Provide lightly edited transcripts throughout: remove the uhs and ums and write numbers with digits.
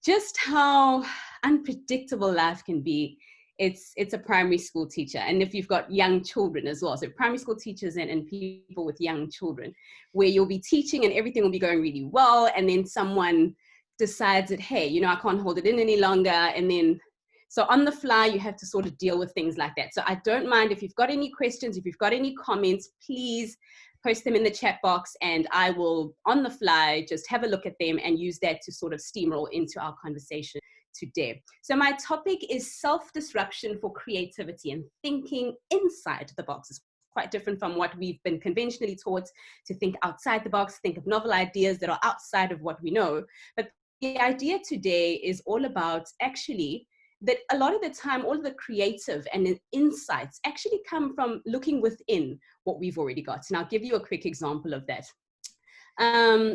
just how unpredictable life can be. It's a primary school teacher, and if you've got young children as well, so primary school teachers and people with young children, where you'll be teaching and everything will be going really well, and then someone decides that, hey, you know, I can't hold it in any longer, and then so on the fly you have to sort of deal with things like that. So I don't mind if you've got any questions, if you've got any comments, please post them in the chat box, and I will on the fly just have a look at them and use that to sort of steamroll into our conversation today. So my topic is self-disruption for creativity and thinking inside the box. It's quite different from what we've been conventionally taught to think outside the box, think of novel ideas that are outside of what we know. But the idea today is all about actually that a lot of the time, all of the creative and insights actually come from looking within what we've already got. And I'll give you a quick example of that.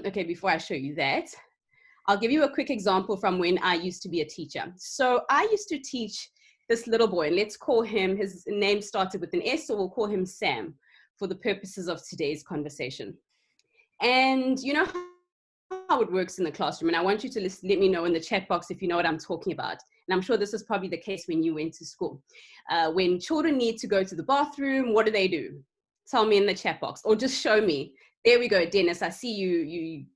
Okay, before I show you that, I'll give you a quick example from when I used to be a teacher. So I used to teach this little boy, and let's call him, his name started with an S, so we'll call him Sam for the purposes of today's conversation. And you know how it works in the classroom, and I want you to let me know in the chat box if you know what I'm talking about. And I'm sure this is probably the case when you went to school. When children need to go to the bathroom, what do? Tell me in the chat box, or just show me. There we go, Dennis, I see you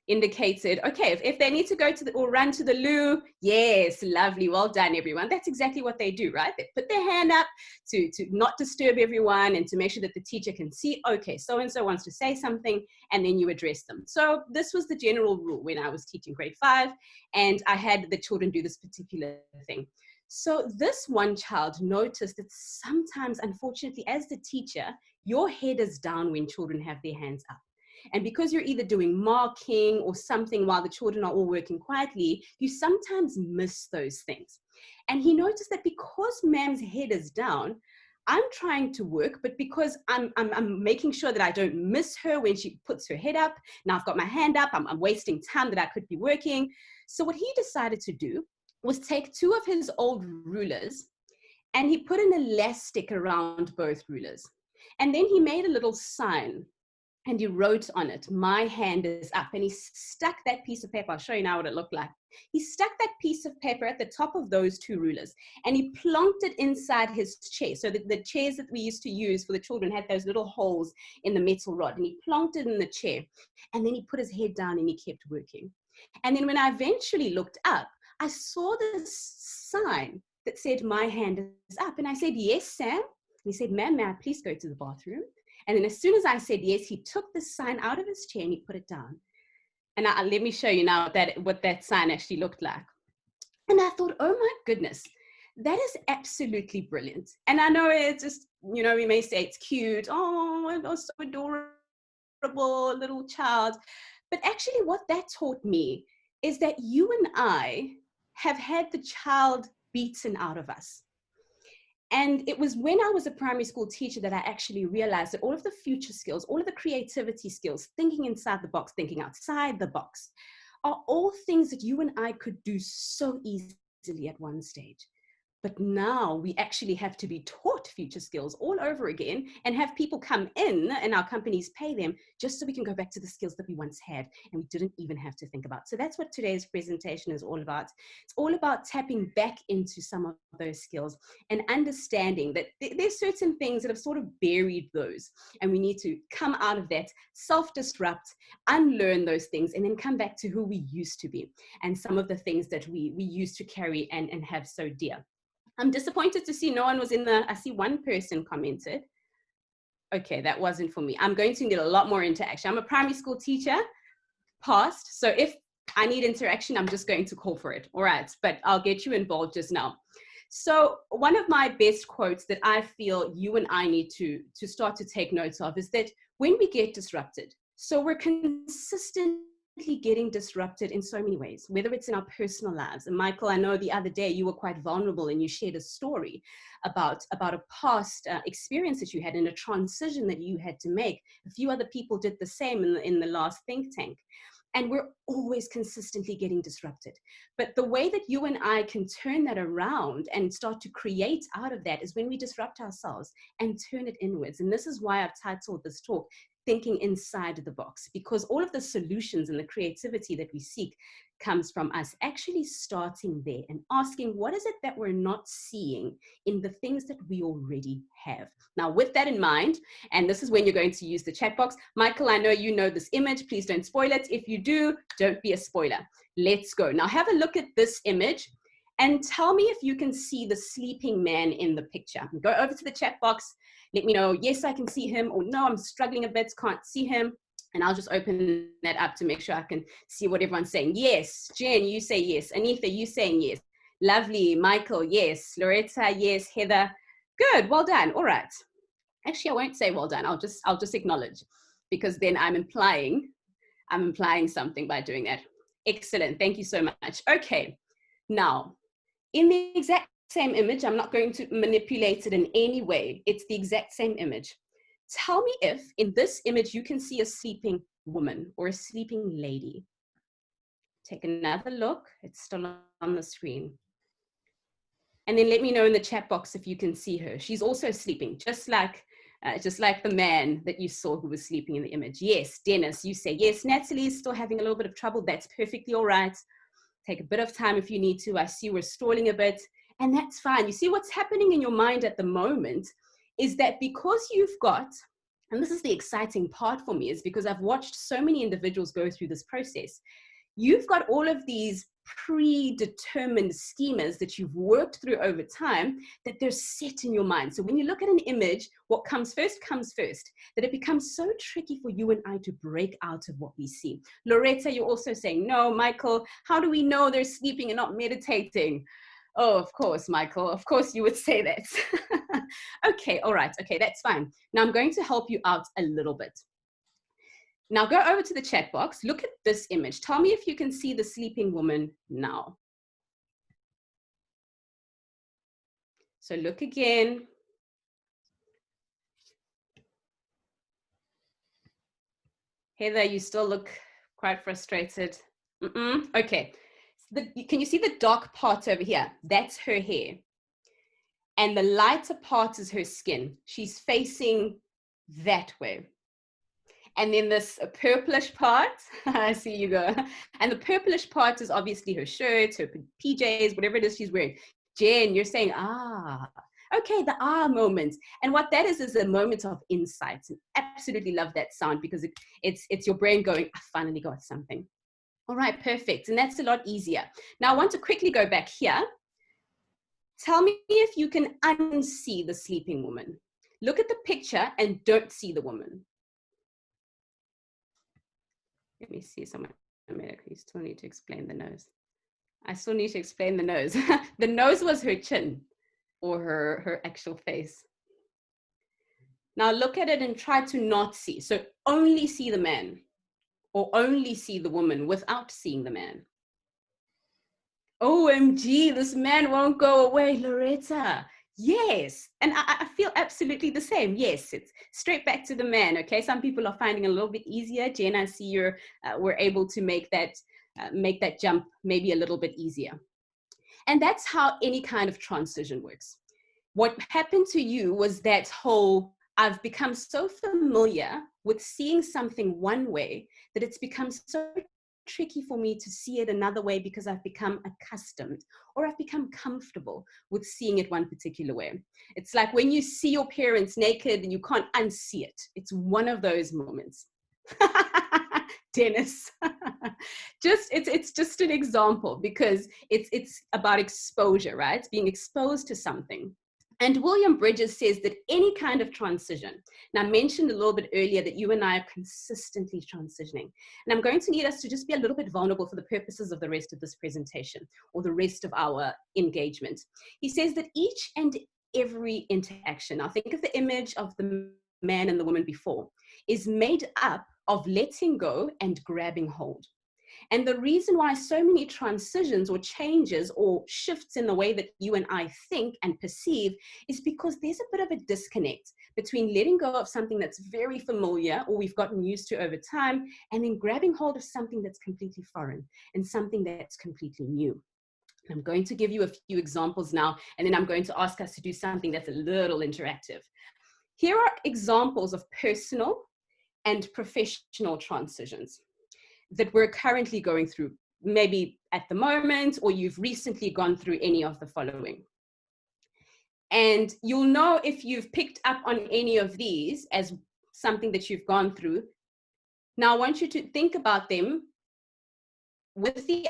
indicated, okay, if they need to go to or run to the loo, yes, lovely, well done everyone. That's exactly what they do, right? They put their hand up to not disturb everyone and to make sure that the teacher can see, okay, so-and-so wants to say something, and then you address them. So this was the general rule when I was teaching grade 5, and I had the children do this particular thing. So this one child noticed that sometimes, unfortunately, as the teacher, your head is down when children have their hands up. And because you're either doing marking or something while the children are all working quietly, you sometimes miss those things. And he noticed that because Mam's head is down, I'm trying to work, but because I'm making sure that I don't miss her when she puts her head up, now I've got my hand up, I'm wasting time that I could be working. So what he decided to do was take 2 of his old rulers, and he put an elastic around both rulers. And then he made a little sign, and he wrote on it, "My hand is up." And he stuck that piece of paper, I'll show you now what it looked like. He stuck that piece of paper at the top of those 2 rulers, and he plonked it inside his chair. So the chairs that we used to use for the children had those little holes in the metal rod, and he plonked it in the chair. And then he put his head down and he kept working. And then when I eventually looked up, I saw this sign that said, "My hand is up." And I said, "Yes, Sam." And he said, "Ma'am, may I please go to the bathroom?" And then as soon as I said yes, he took the sign out of his chair and he put it down. And let me show you now what that sign actually looked like. And I thought, oh my goodness, that is absolutely brilliant. And I know it's just, you know, we may say it's cute. Oh, it was so adorable, little child. But actually what that taught me is that you and I have had the child beaten out of us. And it was when I was a primary school teacher that I actually realized that all of the future skills, all of the creativity skills, thinking inside the box, thinking outside the box, are all things that you and I could do so easily at one stage. But now we actually have to be taught future skills all over again and have people come in and our companies pay them just so we can go back to the skills that we once had and we didn't even have to think about. So that's what today's presentation is all about. It's all about tapping back into some of those skills and understanding that there's certain things that have sort of buried those, and we need to come out of that, self-disrupt, unlearn those things, and then come back to who we used to be and some of the things that we used to carry and have so dear. I'm disappointed to see no one was in I see one person commented. Okay, that wasn't for me. I'm going to need a lot more interaction. I'm a primary school teacher, past. So if I need interaction, I'm just going to call for it. All right, but I'll get you involved just now. So one of my best quotes that I feel you and I need to start to take notes of is that when we get disrupted, so we're consistently getting disrupted in so many ways, whether it's in our personal lives. And Michael, I know the other day you were quite vulnerable and you shared a story about a past experience that you had in a transition that you had to make. A few other people did the same in the last think tank. And we're always consistently getting disrupted. But the way that you and I can turn that around and start to create out of that is when we disrupt ourselves and turn it inwards. And this is why I've titled this talk, thinking inside the box, because all of the solutions and the creativity that we seek comes from us actually starting there and asking, what is it that we're not seeing in the things that we already have? Now, with that in mind, and this is when you're going to use the chat box. Michael, I know you know this image. Please don't spoil it. If you do, don't be a spoiler. Let's go. Now, have a look at this image and tell me if you can see the sleeping man in the picture. Go over to the chat box. Let me know, yes, I can see him, or no, I'm struggling a bit, can't see him. And I'll just open that up to make sure I can see what everyone's saying. Yes, Jen, you say yes. Anitha, you saying yes. Lovely. Michael, yes. Loretta, yes. Heather, good. Well done. All right. Actually, I won't say well done. I'll just acknowledge, because then I'm implying something by doing that. Excellent. Thank you so much. Okay. Now, in the exact same image, I'm not going to manipulate it in any way. It's the exact same image. Tell me if in this image you can see a sleeping woman or a sleeping lady. Take another look. It's still on the screen. And then let me know in the chat box if you can see her. She's also sleeping, just like the man that you saw who was sleeping in the image. Yes, Dennis, you say yes. Natalie is still having a little bit of trouble. That's perfectly all right. Take a bit of time if you need to. I see we're stalling a bit, and that's fine. You see, what's happening in your mind at the moment is that because you've got, and this is the exciting part for me, is because I've watched so many individuals go through this process. You've got all of these predetermined schemas that you've worked through over time, that they're set in your mind. So when you look at an image, what comes first, that it becomes so tricky for you and I to break out of what we see. Loretta, you're also saying, no, Michael, how do we know they're sleeping and not meditating? Oh, of course, Michael, of course you would say that. Okay, all right, okay, that's fine. Now I'm going to help you out a little bit. Now go over to the chat box, look at this image. Tell me if you can see the sleeping woman now. So look again. Heather, you still look quite frustrated. Okay, can you see the dark part over here? That's her hair. And the lighter part is her skin. She's facing that way. And then this purplish part, I see you go. And the purplish part is obviously her shirts, her PJs, whatever it is she's wearing. Jen, you're saying, okay, the moment. And what that is a moment of insight. And absolutely love that sound, because it's your brain going, I finally got something. All right, perfect. And that's a lot easier. Now I want to quickly go back here. Tell me if you can unsee the sleeping woman. Look at the picture and don't see the woman. Let me see someone. You still need to explain the nose. I still need to explain the nose. The nose was her chin, or her actual face. Now look at it and try to not see. So only see the man, or only see the woman without seeing the man. OMG, this man won't go away, Loretta. Yes, and I feel absolutely the same. Yes, it's straight back to the man. Okay, some people are finding it a little bit easier. Jen, I see we're able to make that jump maybe a little bit easier. And that's how any kind of transition works. What happened to you was that whole, I've become so familiar with seeing something one way that it's become so tricky for me to see it another way, because I've become accustomed, or I've become comfortable with seeing it one particular way. It's like when you see your parents naked and you can't unsee it. It's one of those moments. Dennis. It's just an example, because it's about exposure, right? It's being exposed to something. And William Bridges says that any kind of transition, and I mentioned a little bit earlier that you and I are consistently transitioning. And I'm going to need us to just be a little bit vulnerable for the purposes of the rest of this presentation, or the rest of our engagement. He says that each and every interaction, now think of the image of the man and the woman before, is made up of letting go and grabbing hold. And the reason why so many transitions or changes or shifts in the way that you and I think and perceive is because there's a bit of a disconnect between letting go of something that's very familiar or we've gotten used to over time, and then grabbing hold of something that's completely foreign and something that's completely new. I'm going to give you a few examples now, and then I'm going to ask us to do something that's a little interactive. Here are examples of personal and professional transitions that we're currently going through, maybe at the moment, or you've recently gone through any of the following. And you'll know if you've picked up on any of these as something that you've gone through. Now, I want you to think about them with the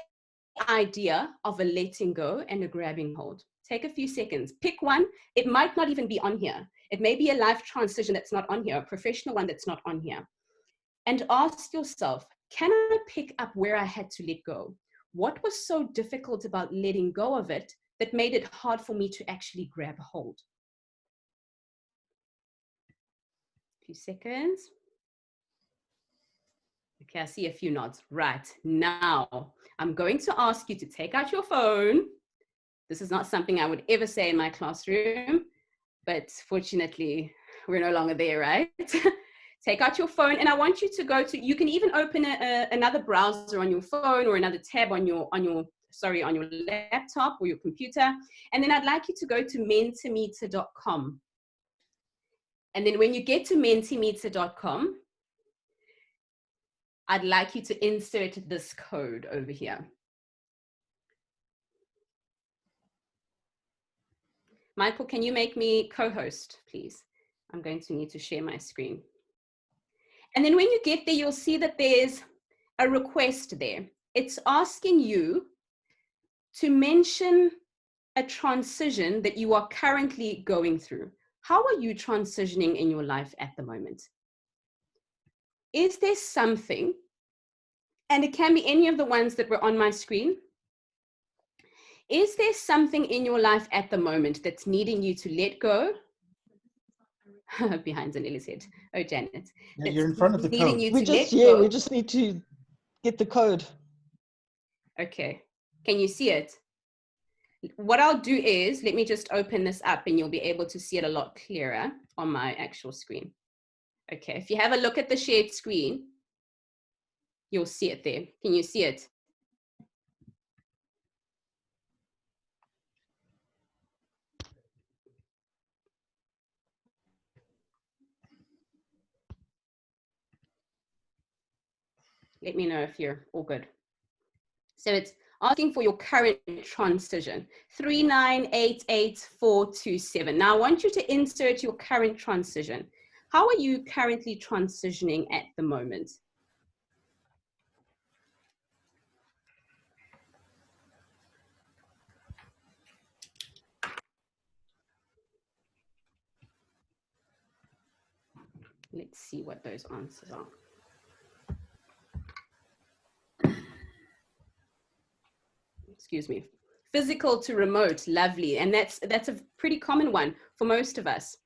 idea of a letting go and a grabbing hold. Take a few seconds, pick one. It might not even be on here. It may be a life transition that's not on here, a professional one that's not on here. And ask yourself, can I pick up where I had to let go? What was so difficult about letting go of it that made it hard for me to actually grab a hold? A few seconds. Okay, I see a few nods. Right, now I'm going to ask you to take out your phone. This is not something I would ever say in my classroom, but fortunately, we're no longer there, right? Take out your phone, and I want you to go to, you can even open another browser on your phone or another tab on your laptop or your computer. And then I'd like you to go to mentimeter.com. And then when you get to mentimeter.com, I'd like you to insert this code over here. Michael, can you make me co-host, please? I'm going to need to share my screen. And then when you get there, you'll see that there's a request there. It's asking you to mention a transition that you are currently going through. How are you transitioning in your life at the moment? Is there something, and it can be any of the ones that were on my screen, is there something in your life at the moment that's needing you to let go? Behind Zanele's head. Oh, Janet. Yeah, you're in front of the code. We just need to get the code. Okay. Can you see it? What I'll do is, let me just open this up and you'll be able to see it a lot clearer on my actual screen. Okay, if you have a look at the shared screen, you'll see it there. Can you see it? Let me know if you're all good. So it's asking for your current transition, 3988427. Now I want you to insert your current transition. How are you currently transitioning at the moment? Let's see what those answers are. Excuse me. Physical to remote, lovely. And that's a pretty common one for most of us.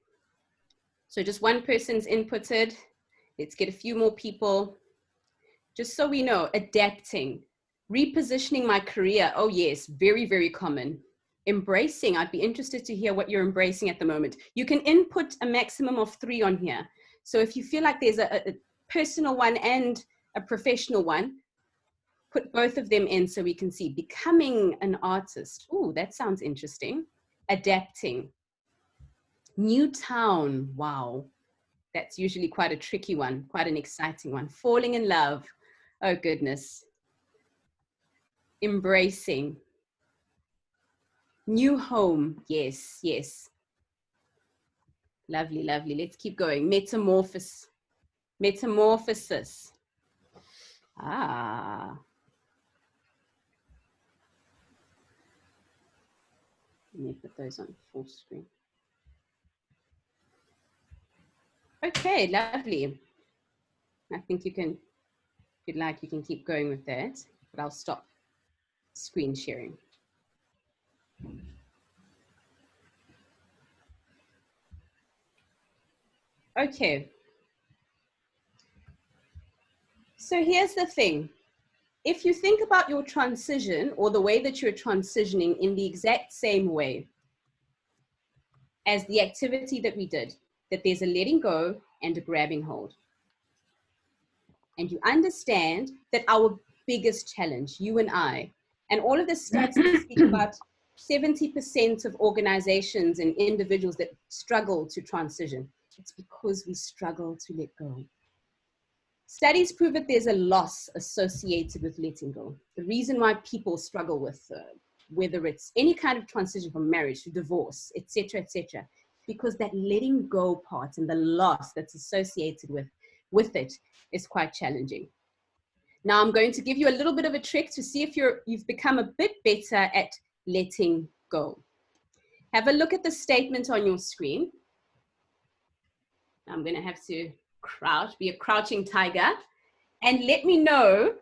So just one person's inputted. Let's get a few more people. Just so we know, adapting, repositioning my career. Oh yes, very, very common. Embracing, I'd be interested to hear what you're embracing at the moment. You can input a maximum of 3 on here. So if you feel like there's a personal one and a professional one, put both of them in so we can see. Becoming an artist. Ooh, that sounds interesting. Adapting. New town. Wow. That's usually quite a tricky one, quite an exciting one. Falling in love. Oh, goodness. Embracing. New home. Yes, yes. Lovely, lovely. Let's keep going. Metamorphosis. Metamorphosis. Ah. Let me put those on full screen. Okay, lovely. I think you can, if you'd like, you can keep going with that, but I'll stop screen sharing. Okay. So here's the thing. If you think about your transition or the way that you're transitioning in the exact same way as the activity that we did, that there's a letting go and a grabbing hold. And you understand that our biggest challenge, you and I, and all of the stats speak about 70% of organizations and individuals that struggle to transition. It's because we struggle to let go. Studies prove that there's a loss associated with letting go. The reason why people struggle with whether it's any kind of transition from marriage to divorce, etc., because that letting go part and the loss that's associated with it is quite challenging. Now, I'm going to give you a little bit of a trick to see if you've become a bit better at letting go. Have a look at the statement on your screen. I'm going to have to be a crouching tiger, and let me know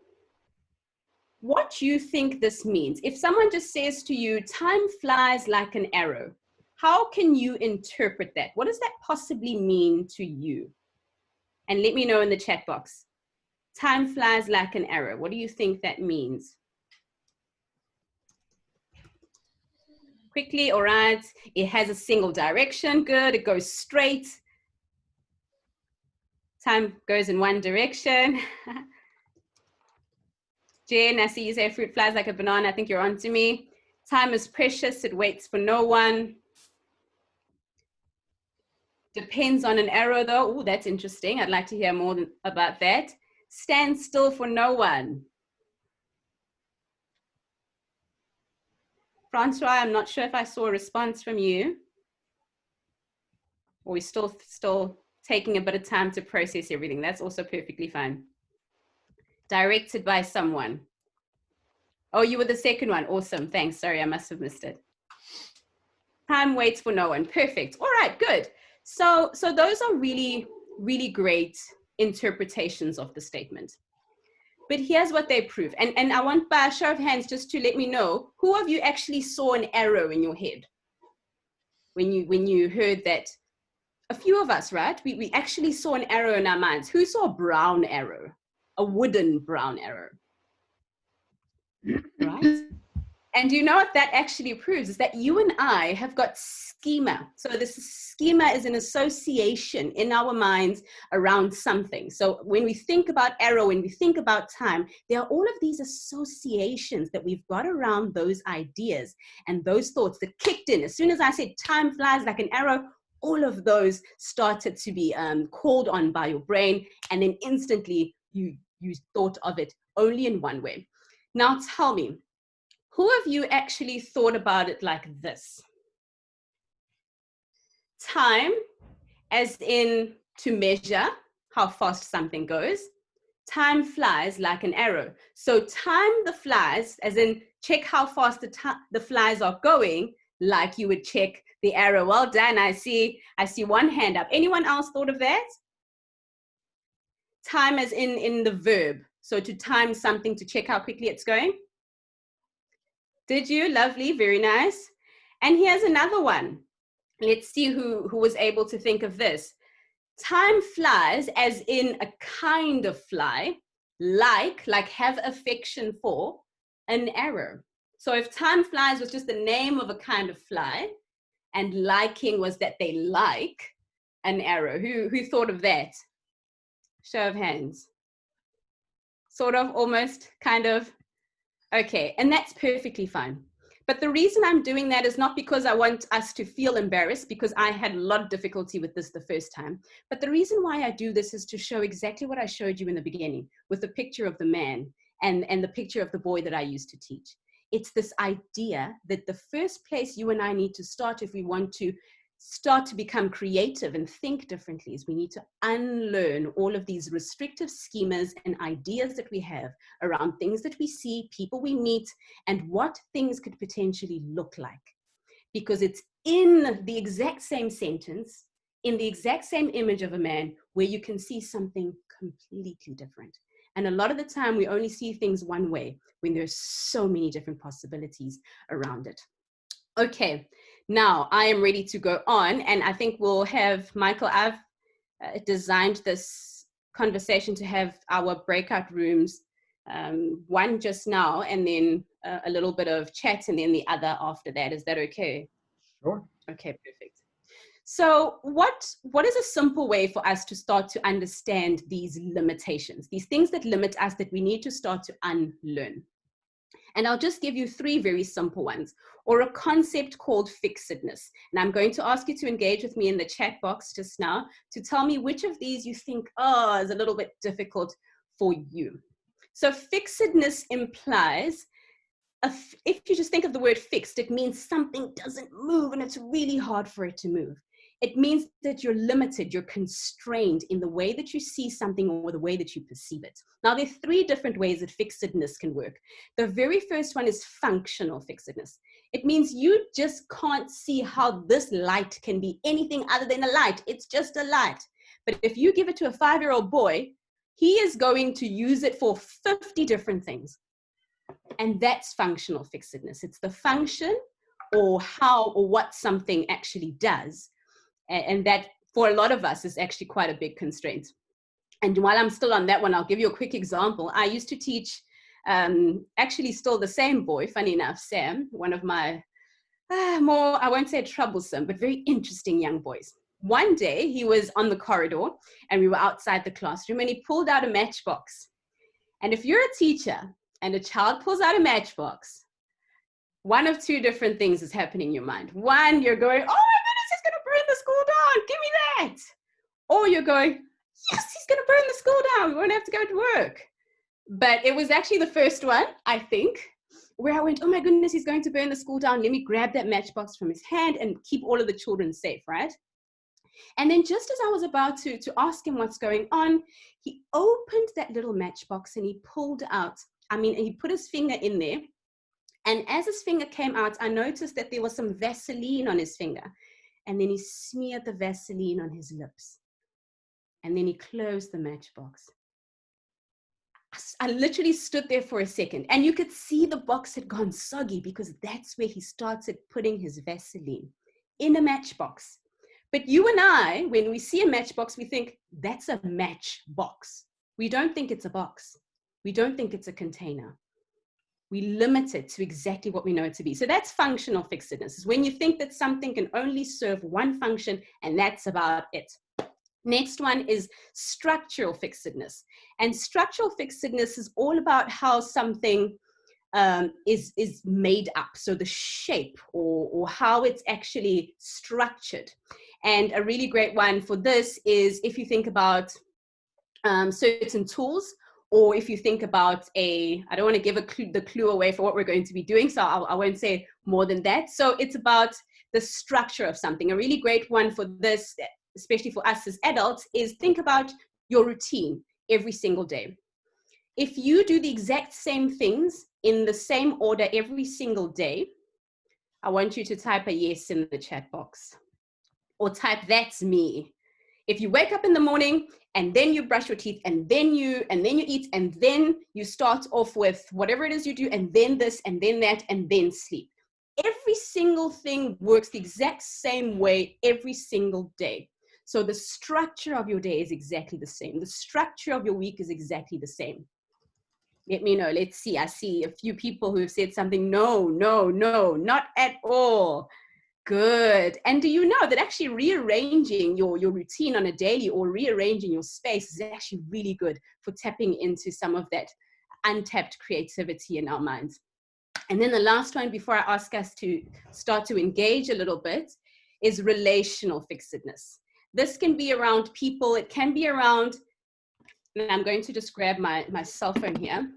what you think this means. If someone just says to you, time flies like an arrow, how can you interpret that? What does that possibly mean to you? And let me know in the chat box. Time flies like an arrow. What do you think that means? Quickly, all right. It has a single direction. Good. It goes straight. Time goes in one direction. Jen, I see you say fruit flies like a banana. I think you're on to me. Time is precious. It waits for no one. Depends on an arrow though. Oh, that's interesting. I'd like to hear more about that. Stand still for no one. Francois, I'm not sure if I saw a response from you. Or we're still taking a bit of time to process everything. That's also perfectly fine. Directed by someone. Oh, you were the second one. Awesome. Thanks. Sorry, I must have missed it. Time waits for no one. Perfect. All right, good. So those are really, really great interpretations of the statement. But here's what they prove. And I want by a show of hands just to let me know, who of you actually saw an arrow in your head when you heard that? A few of us, right? We actually saw an arrow in our minds. Who saw a brown arrow? A wooden brown arrow, right? And you know what that actually proves is that you and I have got schema. So this schema is an association in our minds around something. So when we think about arrow, when we think about time, there are all of these associations that we've got around those ideas and those thoughts that kicked in. As soon as I said time flies like an arrow, all of those started to be called on by your brain. And then instantly you thought of it only in one way. Now tell me, who of you actually thought about it like this? Time, as in to measure how fast something goes. Time flies like an arrow. So time the flies, as in check how fast the flies are going, like you would check the arrow. Well done. I see one hand up. Anyone else thought of that? Time as in the verb. So to time something to check how quickly it's going. Did you? Lovely, very nice. And here's another one. Let's see who was able to think of this. Time flies as in a kind of fly, like have affection for an arrow. So if time flies was just the name of a kind of fly, and liking was that they like an arrow, who thought of that? Show of hands. Sort of, almost, kind of. Okay, and that's perfectly fine. But the reason I'm doing that is not because I want us to feel embarrassed, because I had a lot of difficulty with this the first time. But the reason why I do this is to show exactly what I showed you in the beginning with the picture of the man and the picture of the boy that I used to teach. It's this idea that the first place you and I need to start if we want to start to become creative and think differently is we need to unlearn all of these restrictive schemas and ideas that we have around things that we see, people we meet, and what things could potentially look like. Because it's in the exact same sentence, in the exact same image of a man, where you can see something completely different. And a lot of the time we only see things one way when there's so many different possibilities around it. Okay, now I am ready to go on, and I think we'll have, Michael, I've designed this conversation to have our breakout rooms, one just now, and then a little bit of chat, and then the other after that. Is that okay? Sure. Okay, perfect. So what is a simple way for us to start to understand these limitations, these things that limit us that we need to start to unlearn? And I'll just give you 3 very simple ones, or a concept called fixedness. And I'm going to ask you to engage with me in the chat box just now to tell me which of these you think, oh, is a little bit difficult for you. So fixedness implies, if you just think of the word fixed, it means something doesn't move and it's really hard for it to move. It means that you're limited, you're constrained in the way that you see something or the way that you perceive it. Now, there are 3 different ways that fixedness can work. The very first one is functional fixedness. It means you just can't see how this light can be anything other than a light. It's just a light. But if you give it to a 5-year-old boy, he is going to use it for 50 different things. And that's functional fixedness. It's the function or how or what something actually does. And that, for a lot of us, is actually quite a big constraint. And while I'm still on that one, I'll give you a quick example. I used to teach, actually still the same boy, funny enough, Sam, one of my more, I won't say troublesome, but very interesting young boys. One day he was on the corridor and we were outside the classroom and he pulled out a matchbox. And if you're a teacher and a child pulls out a matchbox, one of 2 different things is happening in your mind. One, you're going, oh my goodness, he's going to burn the school down. Give me that. Or you're going, yes, he's going to burn the school down. We won't have to go to work. But it was actually the first one, I think, where I went, oh my goodness, he's going to burn the school down. Let me grab that matchbox from his hand and keep all of the children safe, right? And then just as I was about to ask him what's going on, he opened that little matchbox and he pulled out, he put his finger in there. And as his finger came out, I noticed that there was some Vaseline on his finger. And then he smeared the Vaseline on his lips. And then he closed the matchbox. I literally stood there for a second. And you could see the box had gone soggy because that's where he started putting his Vaseline, in a matchbox. But you and I, when we see a matchbox, we think that's a matchbox. We don't think it's a box. We don't think it's a container. We limit it to exactly what we know it to be. So that's functional fixedness, is when you think that something can only serve one function and that's about it. Next one is structural fixedness. And structural fixedness is all about how something is made up. So the shape or how it's actually structured. And a really great one for this is if you think about certain tools, or if you think about I don't want to give the clue away for what we're going to be doing, so I won't say more than that. So it's about the structure of something. A really great one for this, especially for us as adults, is think about your routine every single day. If you do the exact same things in the same order every single day, I want you to type a yes in the chat box, or type that's me. If you wake up in the morning and then you brush your teeth and then you eat and then you start off with whatever it is you do and then this and then that and then sleep. Every single thing works the exact same way every single day. So the structure of your day is exactly the same. The structure of your week is exactly the same. Let me know. Let's see. I see a few people who have said something. No, not at all. Good. And do you know that actually rearranging your routine on a daily or rearranging your space is actually really good for tapping into some of that untapped creativity in our minds? And then the last one, before I ask us to start to engage a little bit, is relational fixedness. This can be around people. It can be around, and I'm going to just grab my cell phone here.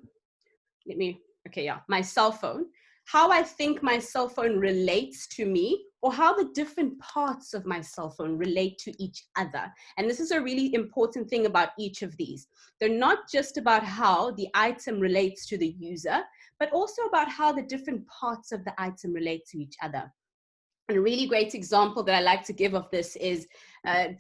My cell phone. How I think my cell phone relates to me, or how the different parts of my cell phone relate to each other. And this is a really important thing about each of these. They're not just about how the item relates to the user, but also about how the different parts of the item relate to each other. And a really great example that I like to give of this is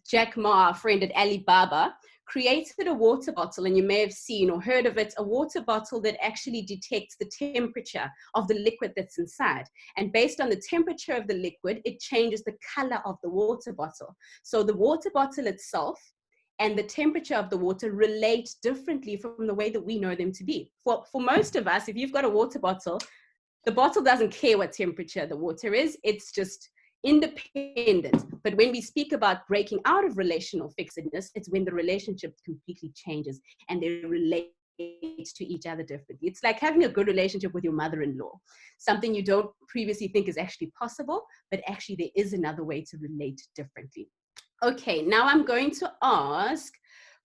Jack Ma, our friend at Alibaba, created a water bottle, and you may have seen or heard of it, a water bottle that actually detects the temperature of the liquid that's inside. And based on the temperature of the liquid, it changes the color of the water bottle. So the water bottle itself and the temperature of the water relate differently from the way that we know them to be. For most of us, if you've got a water bottle, the bottle doesn't care what temperature the water is. It's just independent. But when we speak about breaking out of relational fixedness, it's when the relationship completely changes and they relate to each other differently. It's like having a good relationship with your mother-in-law, something you don't previously think is actually possible, but actually there is another way to relate differently. Okay, now I'm going to ask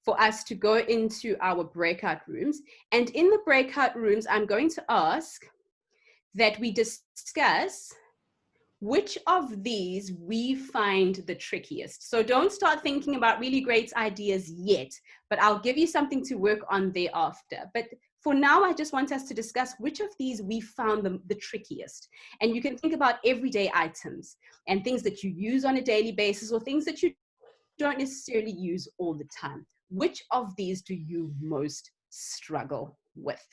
for us to go into our breakout rooms. And in the breakout rooms, I'm going to ask that we discuss which of these we find the trickiest. So don't start thinking about really great ideas yet, but I'll give you something to work on thereafter. But for now, I just want us to discuss which of these we found the trickiest. And you can think about everyday items and things that you use on a daily basis or things that you don't necessarily use all the time. Which of these do you most struggle with?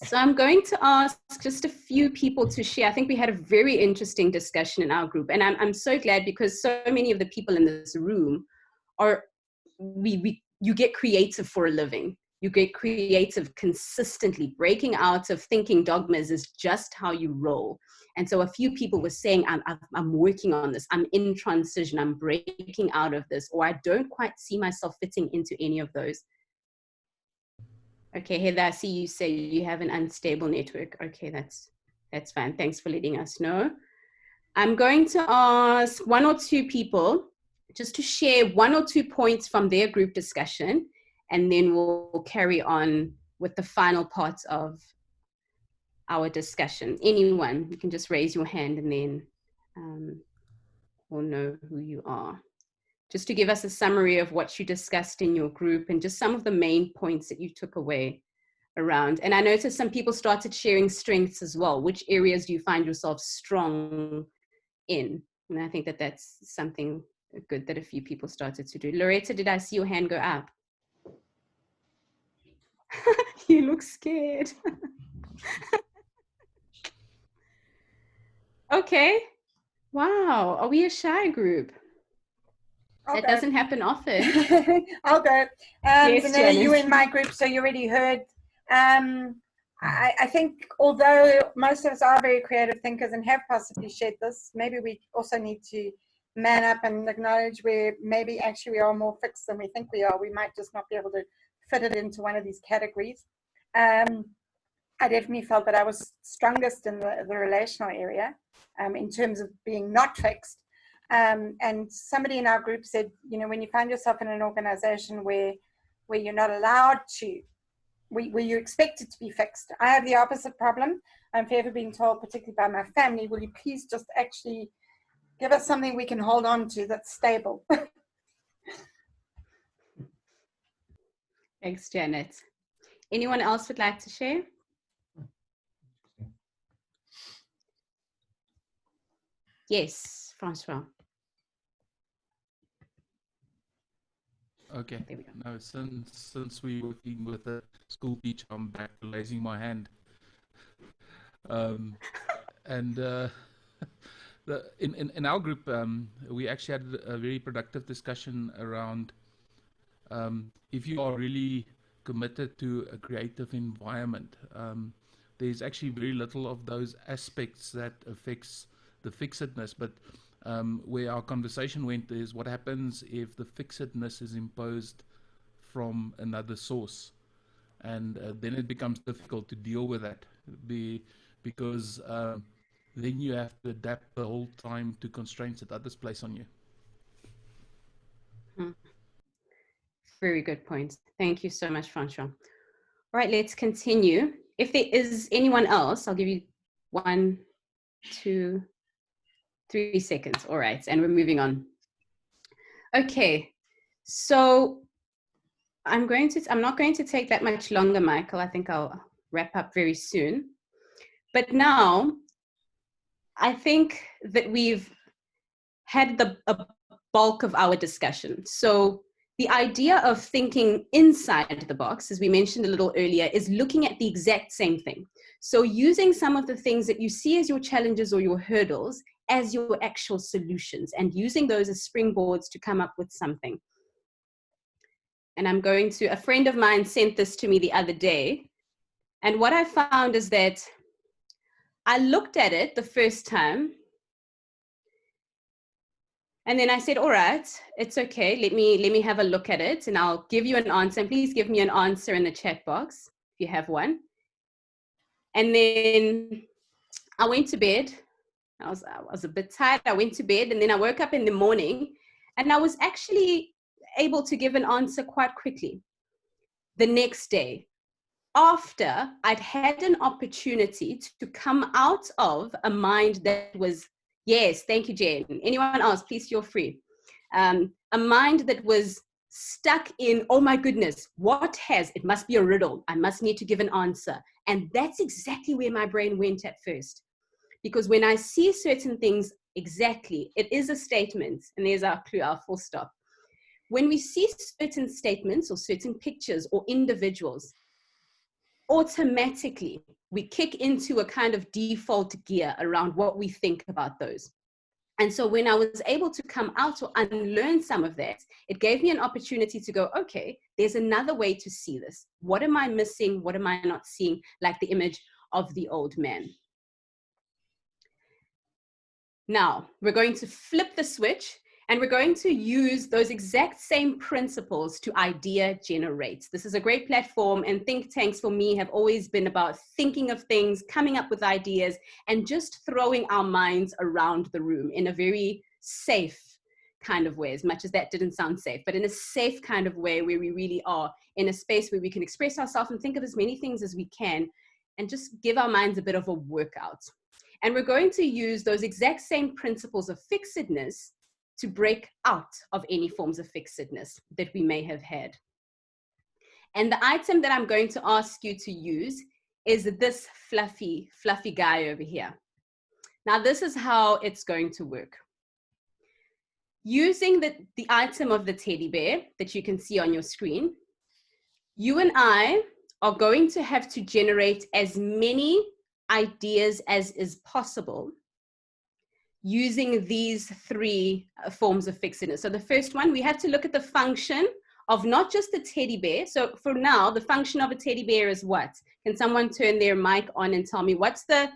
So I'm going to ask just a few people to share. I think we had a very interesting discussion in our group, and I'm so glad because so many of the people in this room are, you get creative for a living. You get creative consistently. Breaking out of thinking dogmas is just how you roll. And so a few people were saying, I'm working on this. I'm in transition. I'm breaking out of this, or I don't quite see myself fitting into any of those. Okay, Heather, I see you say you have an unstable network. Okay, that's fine. Thanks for letting us know. I'm going to ask one or two people just to share one or two points from their group discussion, and then we'll carry on with the final part of our discussion. Anyone, you can just raise your hand and then we'll know who you are. Just to give us a summary of what you discussed in your group and just some of the main points that you took away around. And I noticed some people started sharing strengths as well. Which areas do you find yourself strong in? And I think that that's something good that a few people started to do. Loretta, did I see your hand go up? You look scared. Okay. Wow. Are we a shy group? That doesn't happen often. I'll go. Yes, Zanele, you in my group, so you already heard. I think although most of us are very creative thinkers and have possibly shared this, maybe we also need to man up and acknowledge where maybe actually we are more fixed than we think we are. We might just not be able to fit it into one of these categories. I definitely felt that I was strongest in the relational area in terms of being not fixed. And somebody in our group said, you know, when you find yourself in an organization where you're not allowed to, where you're expected to be fixed. I have the opposite problem. I'm forever being told, particularly by my family, will you please just actually give us something we can hold on to that's stable. Thanks, Janet. Anyone else would like to share? Yes, Francois. Okay. Now, since we're working with a school teacher, I'm back to raising my hand. In our group, we actually had a very productive discussion around if you are really committed to a creative environment, there's actually very little of those aspects that affects the fixedness, but where our conversation went is what happens if the fixedness is imposed from another source, and then it becomes difficult to deal with that because then you have to adapt the whole time to constraints that others place on you. Very good point. Thank you so much, Francois. All right, let's continue. If there is anyone else, I'll give you 1, 2, 3 seconds. All right, and we're moving on. Okay, so I'm not going to take that much longer, Michael. I think I'll wrap up very soon. But now, I think that we've had a bulk of our discussion. So the idea of thinking inside the box, as we mentioned a little earlier, is looking at the exact same thing. So using some of the things that you see as your challenges or your hurdles as your actual solutions, and using those as springboards to come up with something. And a friend of mine sent this to me the other day. And what I found is that I looked at it the first time, and then I said, all right, it's okay. Let me have a look at it, and I'll give you an answer. And please give me an answer in the chat box if you have one. And then I went to bed. I was a bit tired. I went to bed, and then I woke up in the morning, and I was actually able to give an answer quite quickly the next day, after I'd had an opportunity to come out of a mind that was, yes, thank you, Jane. Anyone else, please feel free. A mind that was stuck in, oh my goodness, it must be a riddle. I must need to give an answer. And that's exactly where my brain went at first. Because when I see certain things exactly, it is a statement, and there's our clue, our full stop. When we see certain statements or certain pictures or individuals, automatically we kick into a kind of default gear around what we think about those. And so when I was able to come out or unlearn some of that, it gave me an opportunity to go, okay, there's another way to see this. What am I missing? What am I not seeing? Like the image of the old man. Now, we're going to flip the switch, and we're going to use those exact same principles to idea generate. This is a great platform, and think tanks for me have always been about thinking of things, coming up with ideas, and just throwing our minds around the room in a very safe kind of way, as much as that didn't sound safe, but in a safe kind of way where we really are in a space where we can express ourselves and think of as many things as we can, and just give our minds a bit of a workout. And we're going to use those exact same principles of fixedness to break out of any forms of fixedness that we may have had. And the item that I'm going to ask you to use is this fluffy guy over here. Now, this is how it's going to work. Using the item of the teddy bear that you can see on your screen, you and I are going to have to generate as many ideas as is possible using these three forms of fixedness. So the first one, we have to look at the function of not just the teddy bear. So for now, the function of a teddy bear is what? Can someone turn their mic on and tell me what's the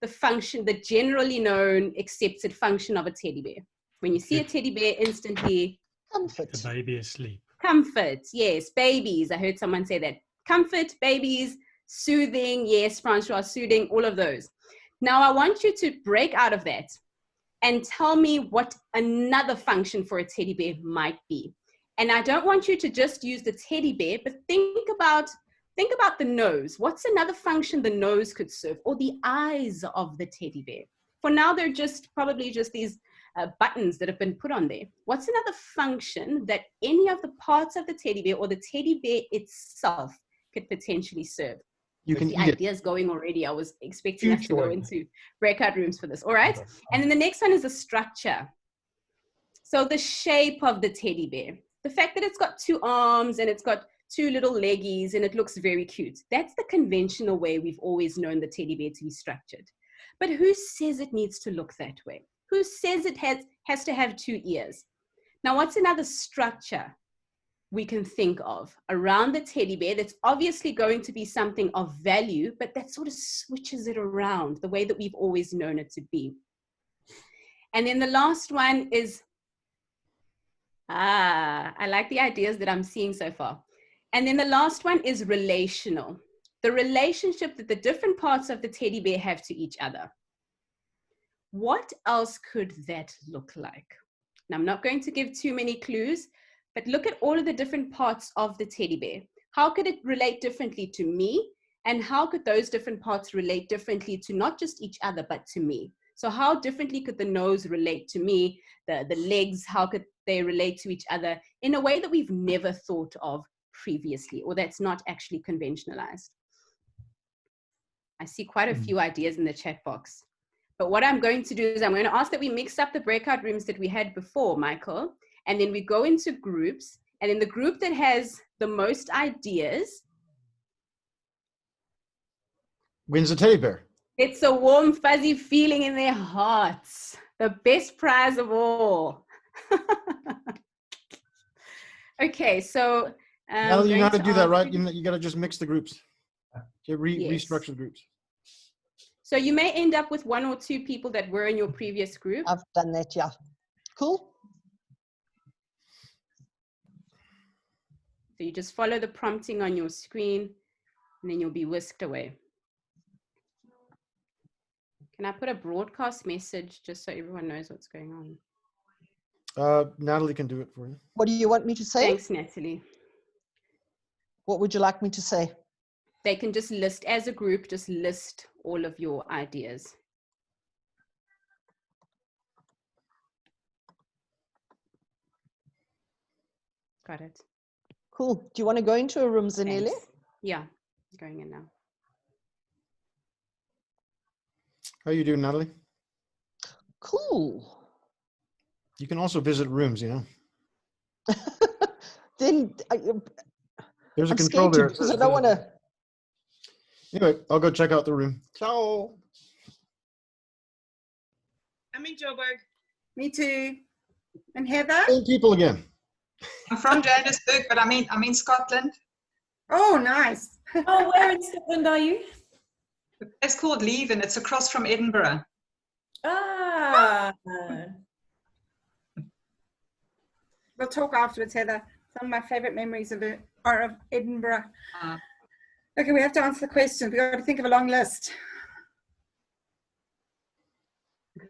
function, the generally known accepted function of a teddy bear? When you see a teddy bear, instantly Comfort. The baby asleep. Comfort, yes. Babies, I heard someone say that. Comfort, babies, soothing, yes, Francois, soothing, all of those. Now I want you to break out of that and tell me what another function for a teddy bear might be. And I don't want you to just use the teddy bear, but think about the nose. What's another function the nose could serve, or the eyes of the teddy bear? For now, they're probably just these buttons that have been put on there. What's another function that any of the parts of the teddy bear or the teddy bear itself could potentially serve? You can the eat ideas going already. I was expecting us to go Food into breakout rooms for this. All right. And then the next one is the structure. So the shape of the teddy bear, the fact that it's got two arms and it's got two little leggies and it looks very cute. That's the conventional way we've always known the teddy bear to be structured. But who says it needs to look that way? Who says it has to have two ears? Now, what's another structure we can think of around the teddy bear that's obviously going to be something of value, but that sort of switches it around the way that we've always known it to be? And then the last one is, I like the ideas that I'm seeing so far. And then the last one is relational. The relationship that the different parts of the teddy bear have to each other. What else could that look like? Now, I'm not going to give too many clues, but look at all of the different parts of the teddy bear. How could it relate differently to me? And how could those different parts relate differently to not just each other, but to me? So how differently could the nose relate to me? The legs, how could they relate to each other in a way that we've never thought of previously, or that's not actually conventionalized? I see quite a few ideas in the chat box. But what I'm going to do is I'm going to ask that we mix up the breakout rooms that we had before, Michael, and then we go into groups, and in the group that has the most ideas, wins the teddy bear. it's a warm, fuzzy feeling in their hearts. The best prize of all. Okay, so Now that you know how to do that, right? You got to just mix the groups. Yes. Restructure the groups. So you may end up with 1 or 2 people that were in your previous group. I've done that, yeah. Cool. So you just follow the prompting on your screen, and then you'll be whisked away. Can I put a broadcast message just so everyone knows what's going on? Natalie can do it for you. What do you want me to say? Thanks, Natalie. What would you like me to say? They can just list, as a group, just list all of your ideas. Got it. Cool. Do you want to go into a room, Zanele? Thanks. Yeah, going in now. How you doing, Natalie? Cool. You can also visit rooms, you know. Then There's a I'm control scared to there. because I don't want to. Anyway, I'll go check out the room. Ciao. I'm in Joburg. Me too. And Heather? Same people again. I'm from Johannesburg, but I'm in Scotland. Oh, nice. Oh, where in Scotland are you? It's called Leven. It's across from Edinburgh. Ah. We'll talk afterwards, Heather. Some of my favorite memories of it are of Edinburgh. Okay, we have to answer the question. We've got to think of a long list.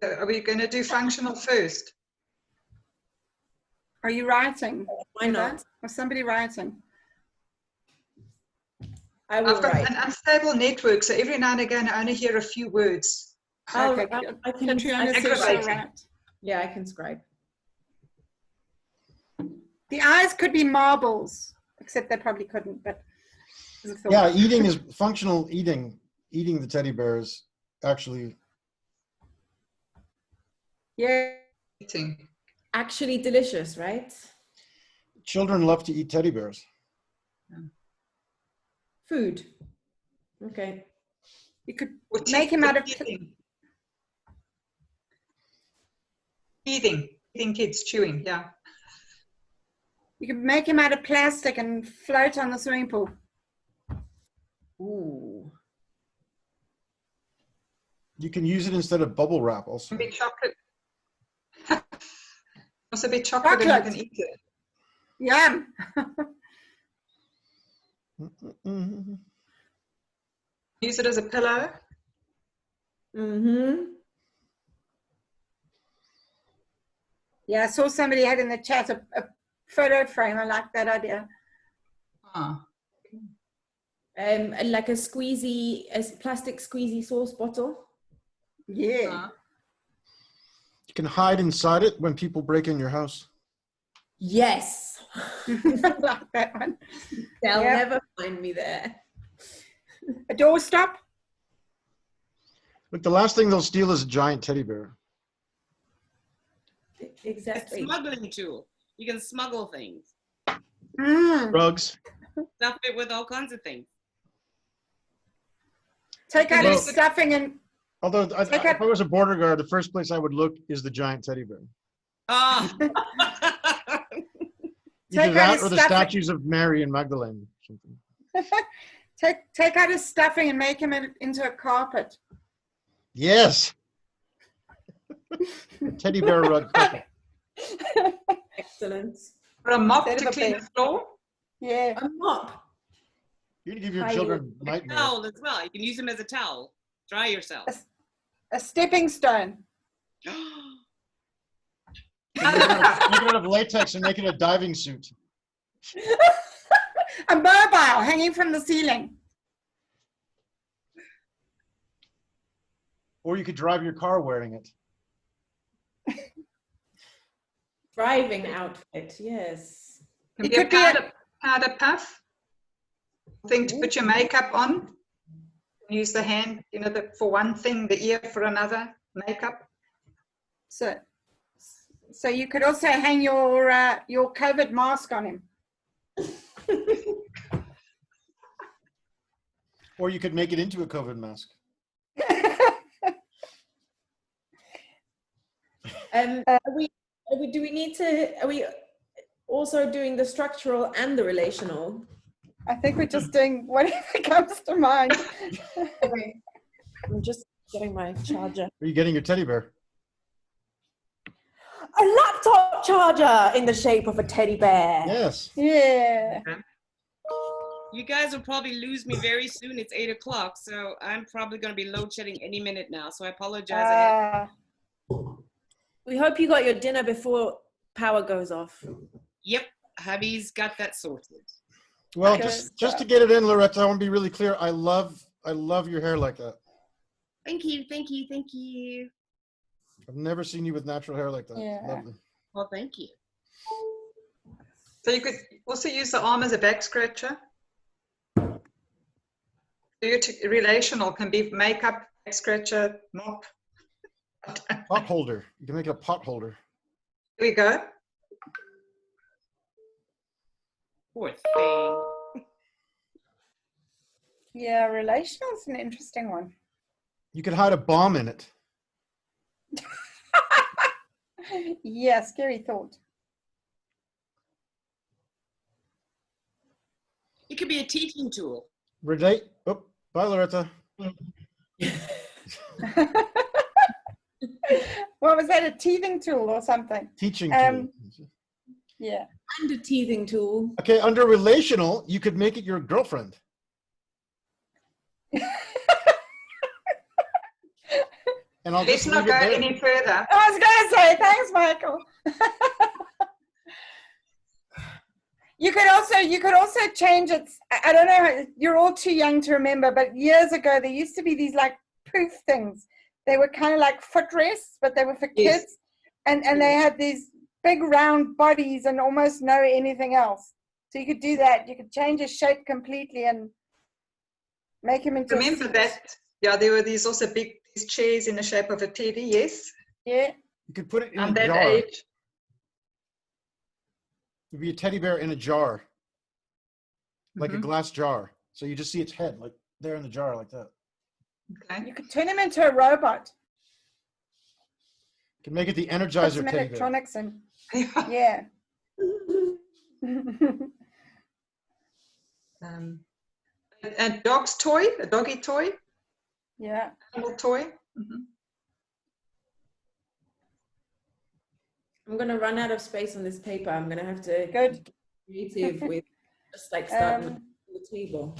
Are we going to do functional first? Are you writing? Why not? Or somebody writing? I will I've got write. an unstable network, so every now and again I only hear a few words. Okay, I can. Katrina says she'll aggravating. write. Yeah, I can scribe. The eyes could be marbles, except they probably couldn't, but as a thought. Yeah, eating is functional eating. Eating the teddy bears actually. Yeah. Eating. Actually delicious, right? Children love to eat teddy bears. Food. Okay. You could Or make him out of teething. Teething kids, chewing, yeah. you could make him out of plastic and float on the swimming pool. Ooh. You can use it instead of bubble wrap also. A bit chocolate. Also a bit chocolate and you can eat it. Yum. Use it as a pillow. Mm-hmm. Yeah, I saw somebody had in the chat a photo frame. I like that idea. Ah. Like a plastic squeezy sauce bottle. Yeah. You can hide inside it when people break in your house. Yes. I like that one. They'll Yep. never find me there. A doorstop. Look, the last thing they'll steal is a giant teddy bear. A Exactly. smuggling tool. You can smuggle things. Drugs. Stuff it with all kinds of things. Take out his Well- stuffing and Although, if I was a border guard, the first place I would look is the giant teddy bear. Ah. Either Take out that his or the stuffing. statues of Mary and Magdalene. Or something. take out his stuffing and make him into a carpet. Yes. Teddy bear rug carpet. Excellent. Or a mop Instead to of a clean bed. the floor. Yeah. A mop. You're gonna give your Hide children nightmares. Towel as well. You can use them as a towel. Dry yourself. A stepping stone. Make it out of latex and make it a diving suit. A mobile hanging from the ceiling. Or you could drive your car wearing it. Driving outfit. Yes. Can It be a could be a- powder puff. Thing to put your makeup on. Use the hand, for one thing, the ear for another. Makeup. So you could also hang your COVID mask on him. Or you could make it into a COVID mask. Are we also doing the structural and the relational? I think we're just doing whatever comes to mind. Okay. I'm just Getting my charger. Are you getting your teddy bear? A laptop charger in the shape of a teddy bear. Yes. Yeah. You guys will probably lose me very soon. It's 8 o'clock, so I'm probably going to be load shedding any minute now. So I apologize ahead. We hope you got your dinner before power goes off. Yep, hubby's got that sorted. Well, Okay. just to get it in, Loretta, I want to be really clear. I love your hair like that. Thank you, thank you, thank you. I've never seen you with natural hair like that. Yeah. Lovely. Well, thank you. So you could also use the arm as a back scratcher. Relational can be makeup, back scratcher, mop. Pot holder. You can make it a pot holder. Here we go. Poor thing. Yeah, relational's an interesting one. You could hide a bomb in it. Yeah, scary thought. It could be a teaching tool. Relate. Oh, bye, Loretta. What was that? A teething tool or something? Teaching tool. Yeah. And a teething tool. Okay, under relational, you could make it your girlfriend. And I'll Let's just not leave go it there. any further. I was going to say, thanks, Michael. You could also change it. I don't know, you're all too young to remember, but years ago, there used to be these like poof things. They were kind of like footrests, but they were for Yes. kids. And they had these big round bodies and almost no anything else. So you could do that. You could change his shape completely and make him into Remember that? Yeah, there were these also big these chairs in the shape of a teddy, yes. Yeah. You could put it in On a that jar. age. It'd be a teddy bear in a jar, like a Mhm. glass jar. So you just see its head, like there in the jar, like that. Okay. You could turn him into a robot. You can make it the Put Energizer some teddy bear. electronics in. Yeah. A dog's toy, a doggy toy, Yeah. animal toy. Mhm. I'm going to run out of space on this paper. I'm going to have to Good. get creative with just like starting Um, with the table.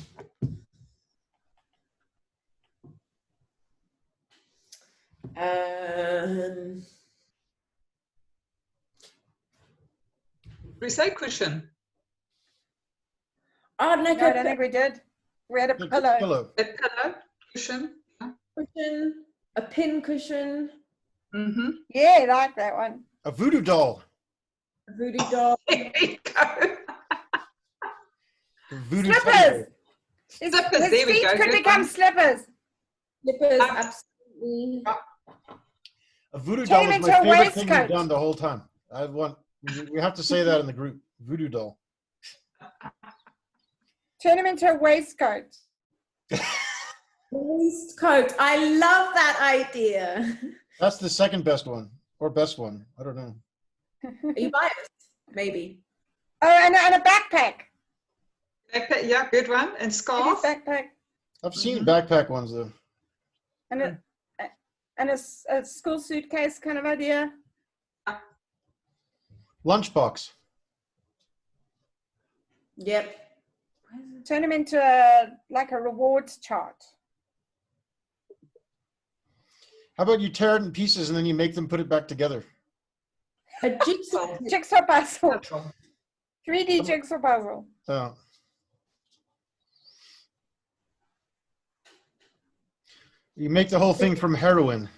We say cushion. Oh, like No, I a don't think we did. We had a Like pillow. pillow. A pillow, cushion. cushion, a pin cushion, Mm-hmm. Yeah, I like that one. A voodoo doll. a voodoo doll. There we go. A voodoo teddy Slippers. bear. His, Slippers, his there we feet go, could good become one. slippers. Slippers, absolutely. A voodoo Turn doll him is into my a favorite thing waistcoat. you've done the whole time. We have to say that in the group. Voodoo doll. Turn him into a waistcoat. Waistcoat. I love that idea. That's the second best one, or best one. I don't know. Are you biased? Maybe. Oh, and a backpack. Backpack, yeah, good one. And It is scarf. backpack. I've seen backpack ones though. And a school suitcase kind of idea. Lunchbox. Yep. Turn him into like a rewards chart. How about you tear it in pieces and then you make them put it back together? A jigsaw. Jigsaw puzzle. 3D jigsaw puzzle. Oh. You make the whole thing from heroin.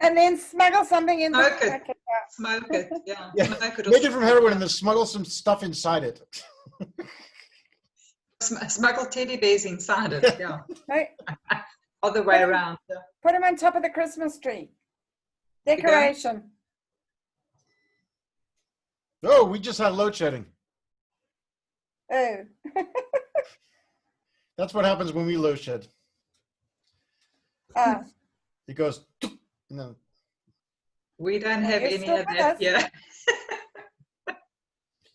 And then smuggle something in Smoke the it. packet. Smoke it, yeah. Yeah. Smoke it or Make it from smoke heroin and then smuggle some stuff inside it. Smuggle teddy bears inside it, yeah. Right? Other way Put 'em- around. Yeah. Put him on top of the Christmas tree. you go. Decoration. Oh, we just had load shedding. Oh. That's what happens when we load shed. Ah. It goes, and then We don't have You're any still of with that us. here.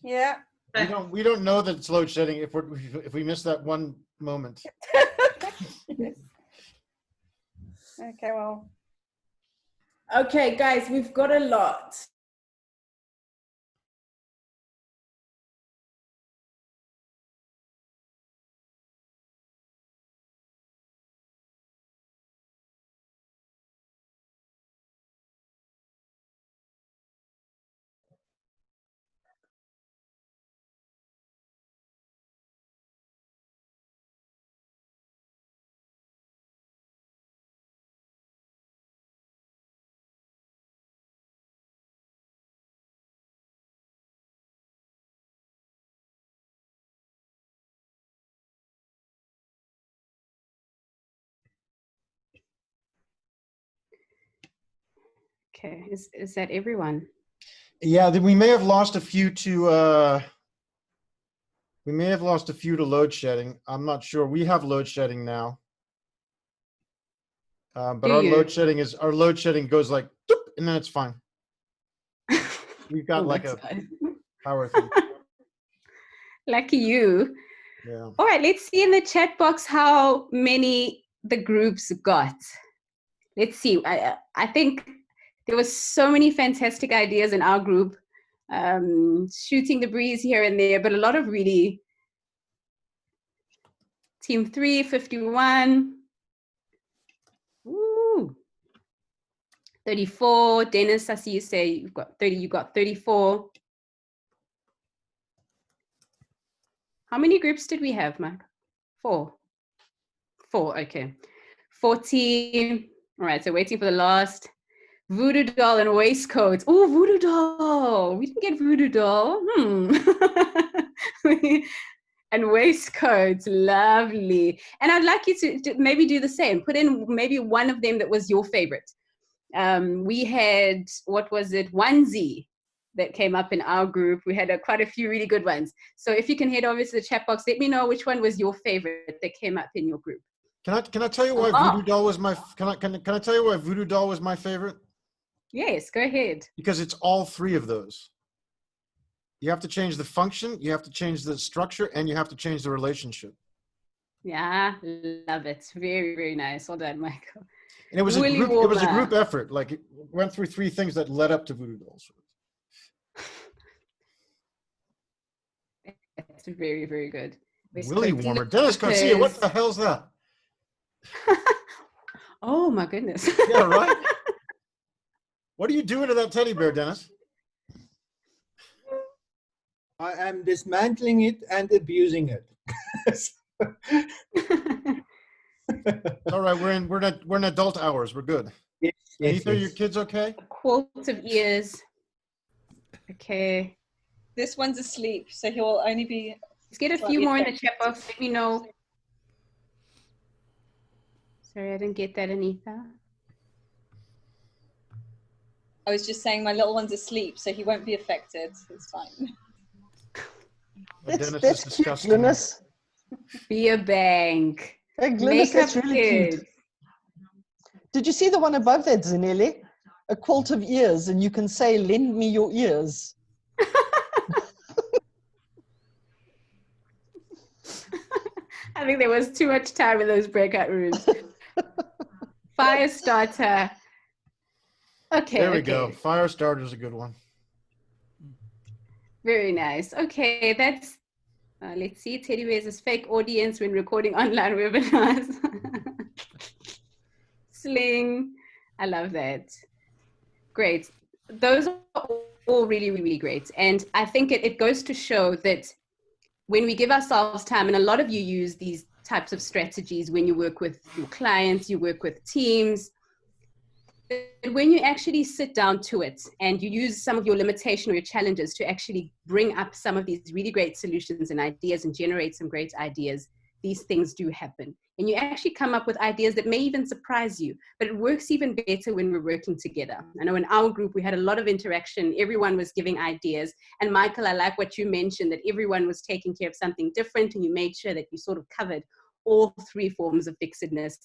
Yeah. We don't know that it's load shedding if we miss that one moment. Okay, well. Okay, guys, we've got a lot. Okay, is that everyone? Yeah, then we may have lost a few to load shedding. I'm not sure. We have load shedding now. But Do our you? load shedding goes like doop, and then it's fine. We've got Oh, like that's a nice. power thing. Lucky you. Yeah. All right, let's see in the chat box how many the groups got. Let's see. I think there were so many fantastic ideas in our group, shooting the breeze here and there, but a lot of really team 3, 51. Ooh. 34. Dennis, I see you say you've got 30, you got 34. How many groups did we have, Mike? 4. 4, okay. 40. All right, so waiting for the last. Voodoo doll and waistcoats. Oh, voodoo doll. We didn't get voodoo doll. And waistcoats, lovely. And I'd like you to maybe do the same. Put in maybe one of them that was your favorite. We had, what was it, onesie that came up in our group. We had quite a few really good ones. So if you can head over to the chat box, let me know which one was your favorite that came up in your group. Can I tell you why Voodoo Doll was my can I tell you why Voodoo Doll was my favorite? Yes, go ahead. Because it's all 3 of those. You have to change the function, you have to change the structure, and you have to change the relationship. Yeah, love it. Very, very nice. Well done, Michael. And it was a group effort. Like it went through 3 things that led up to Voodoo Dolls. That's very, very good. Willy warmer. Dennis Garcia, what the hell's that? Oh my goodness. Yeah, right? What are you doing to that teddy bear, Dennis? I am dismantling it and abusing it. All right, we're in adult hours. We're good. Yes, Anita, your kids okay? A quart of ears. Okay. This one's asleep, so he will only be. Let's get a few more in the chat box. Let me know. Sorry, I didn't get that, Anita. I was just saying my little one's asleep, so he won't be affected. It's fine. That's cute, Glynis. Beer bank. Hey, Glynis, that's really cute. Did you see the one above that, Zanele? A quilt of ears, and you can say, lend me your ears. I think there was too much time in those breakout rooms. Fire starter. Okay. There we go. Fire starter is a good one. Very nice. Okay, that's, let's see, teddy bears is fake audience when recording online webinars. Sling. I love that. Great. Those are all really, really great. And I think it goes to show that when we give ourselves time, and a lot of you use these types of strategies when you work with your clients, you work with teams, but when you actually sit down to it and you use some of your limitation or your challenges to actually bring up some of these really great solutions and ideas and generate some great ideas, these things do happen. And you actually come up with ideas that may even surprise you, but it works even better when we're working together. I know in our group, we had a lot of interaction. Everyone was giving ideas. And Michael, I like what you mentioned, that everyone was taking care of something different, and you made sure that you sort of covered all 3 forms of fixedness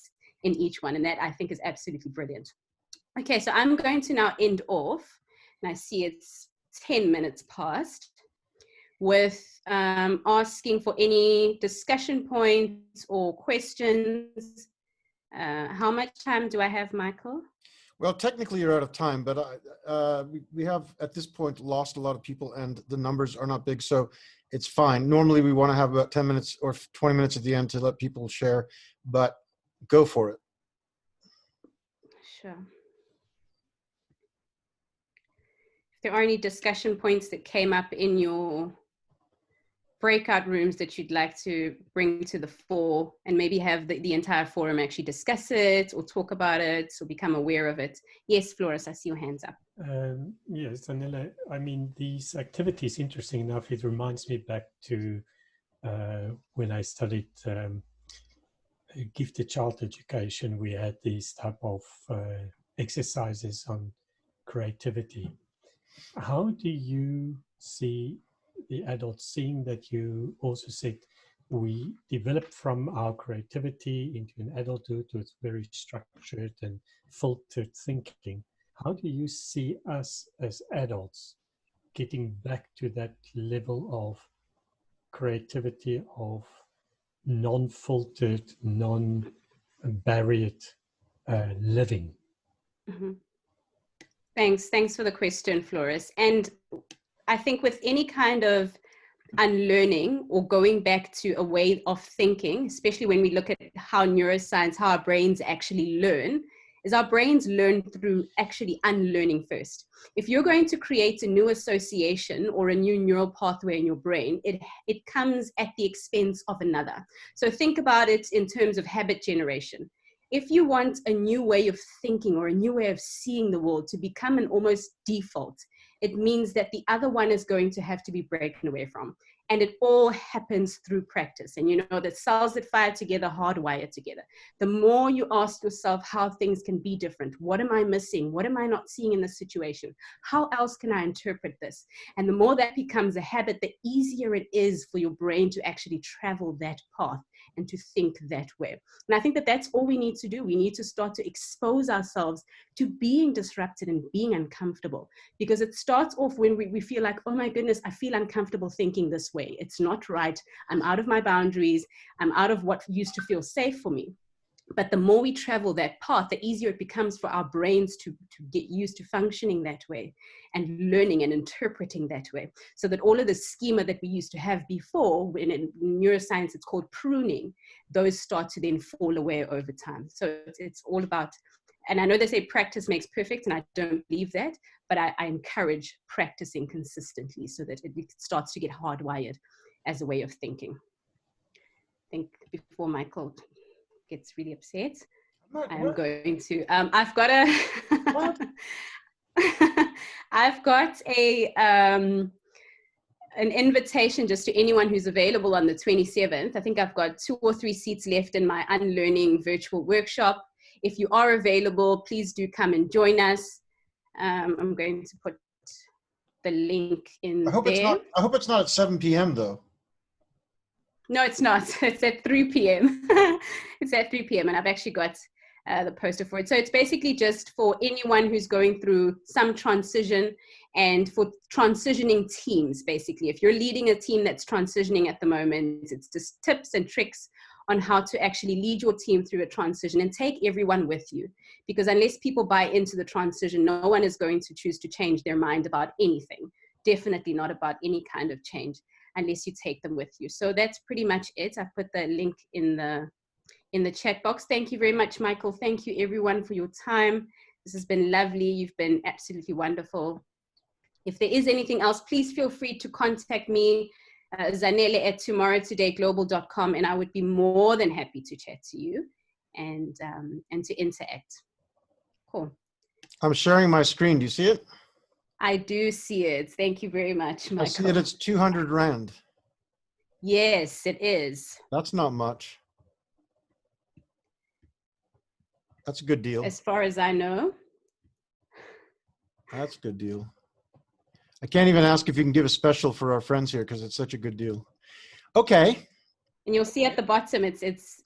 in each one. And that I think is absolutely brilliant. Okay, so I'm going to now end off, and I see it's 10 minutes past. with asking for any discussion points or questions. How much time do I have, Michael? Well, technically you're out of time, but we have at this point lost a lot of people and the numbers are not big, so it's fine. Normally we want to have about 10 minutes or 20 minutes at the end to let people share, but go for it. Sure. If there are any discussion points that came up in your breakout rooms that you'd like to bring to the fore and maybe have the entire forum actually discuss it or talk about it or become aware of it. Yes, Floris, I see your hands up. Yes, Zanele, I mean, these activities, interesting enough, it reminds me back to when I studied gifted child education. We had these type of exercises on creativity. How do you see the adults, seeing that you also said we developed from our creativity into an adulthood with very structured and filtered thinking? How do you see us as adults getting back to that level of creativity, of non-filtered, non-barriered living? Mm-hmm. Thanks for the question, Floris. And I think with any kind of unlearning or going back to a way of thinking, especially when we look at how neuroscience, how our brains actually learn, is our brains learn through actually unlearning first. If you're going to create a new association or a new neural pathway in your brain, it comes at the expense of another. So think about it in terms of habit generation. If you want a new way of thinking or a new way of seeing the world to become an almost default, it means that the other one is going to have to be broken away from. And it all happens through practice. And you know that cells that fire together hardwire together. The more you ask yourself how things can be different, what am I missing? What am I not seeing in this situation? How else can I interpret this? And the more that becomes a habit, the easier it is for your brain to actually travel that path and to think that way. And I think that that's all we need to do. We need to start to expose ourselves to being disrupted and being uncomfortable, because it starts off when we feel like, oh my goodness, I feel uncomfortable thinking this way. It's not right. I'm out of my boundaries. I'm out of what used to feel safe for me. But the more we travel that path, the easier it becomes for our brains to get used to functioning that way and learning and interpreting that way. So that all of the schema that we used to have before, when in neuroscience it's called pruning, those start to then fall away over time. So it's all about, and I know they say practice makes perfect, and I don't believe that, but I encourage practicing consistently so that it starts to get hardwired as a way of thinking. I think before Michael gets really upset, I'm going to, I've got an invitation just to anyone who's available on the 27th. I think I've got 2 or 3 seats left in my Unlearning virtual workshop. If you are available, please do come and join us. I'm going to put the link in there. I hope it's not at 7 p.m. though. No, it's not. It's at 3 p.m. It's at 3 p.m. and I've actually got the poster for it. So it's basically just for anyone who's going through some transition and for transitioning teams, basically. If you're leading a team that's transitioning at the moment, it's just tips and tricks on how to actually lead your team through a transition and take everyone with you. Because unless people buy into the transition, no one is going to choose to change their mind about anything. Definitely not about any kind of change, unless you take them with you. So that's pretty much it. I've put the link in the chat box. Thank you very much, Michael. Thank you everyone for your time. This has been lovely. You've been absolutely wonderful. If there is anything else, please feel free to contact me, Zanele at tomorrowtodayglobal.com, and I would be more than happy to chat to you and to interact. Cool. I'm sharing my screen. Do you see it? I do see it. Thank you very much, Michael. I see that it's 200 Rand. Yes, it is. That's not much. That's a good deal. As far as I know. That's a good deal. I can't even ask if you can give a special for our friends here because it's such a good deal. Okay. And you'll see at the bottom, it's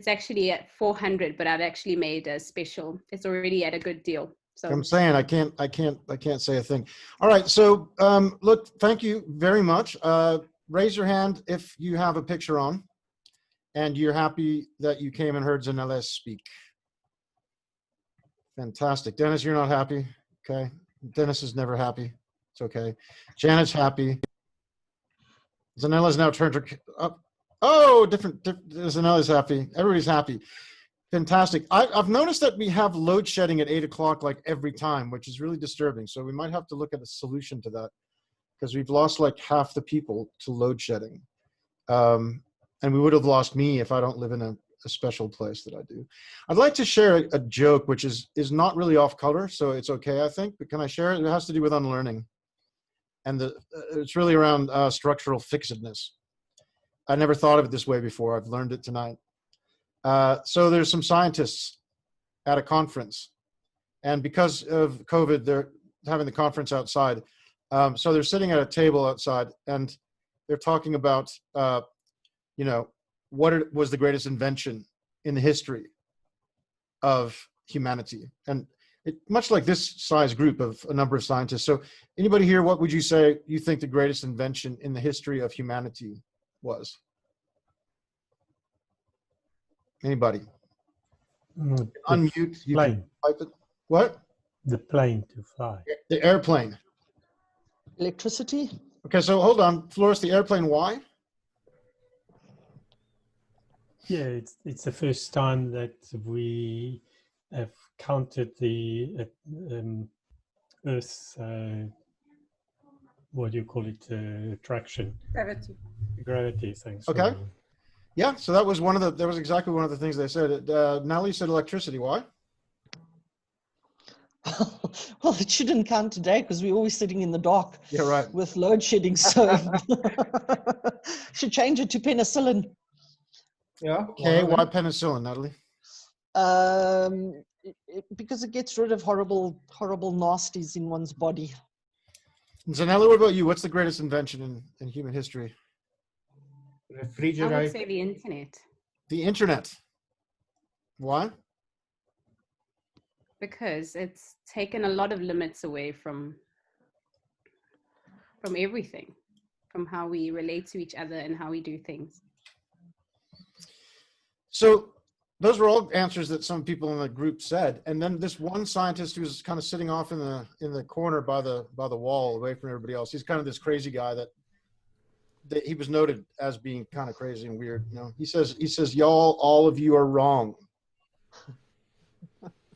actually at 400, but I've actually made a special. It's already at a good deal. So I'm saying I can't say a thing. All right. So look, thank you very much. Raise your hand if you have a picture on and you're happy that you came and heard Zanele speak. Fantastic. Dennis, you're not happy. Okay. Dennis is never happy. It's okay. Janet's happy. Zanele's now turned her up. Oh, different. Zanele's happy. Everybody's happy. Fantastic. I've noticed that we have load shedding at 8 o'clock like every time, which is really disturbing. So we might have to look at a solution to that because we've lost like half the people to load shedding. And we would have lost me if I don't live in a special place that I do. I'd like to share a joke, which is not really off color, so it's okay, I think. But can I share it? It has to do with unlearning. And it's really around structural fixedness. I never thought of it this way before. I've learned it tonight. So there's some scientists at a conference, and because of COVID, they're having the conference outside. So they're sitting at a table outside, and they're talking about, what was the greatest invention in the history of humanity. And much like this size group of a number of scientists. So anybody here, what would you say you think the greatest invention in the history of humanity was? Anybody? Unmute. You can type it. What? The plane to fly. The airplane. Electricity? Okay, so hold on. Flores, the airplane, why? Yeah, it's the first time that we have counted the Earth's, what do you call it, attraction? Gravity. Gravity, thanks. Okay. Yeah, so that was exactly one of the things they said. Natalie said electricity. Why? Well, it shouldn't count today because we're always sitting in the dark. Yeah, right. With load shedding, so should change it to penicillin. Yeah. Okay, why penicillin, Natalie? Because it gets rid of horrible nasties in one's body. Zanele, what about you? What's the greatest invention in human history? Refrigerator. I would say the internet. The internet. Why? Because it's taken a lot of limits away from everything, from how we relate to each other and how we do things. So those were all answers that some people in the group said. And then this one scientist who was kind of sitting off in the corner by the wall away from everybody else. He's kind of this crazy guy that he was noted as being kind of crazy and weird. He says, y'all, all of you are wrong.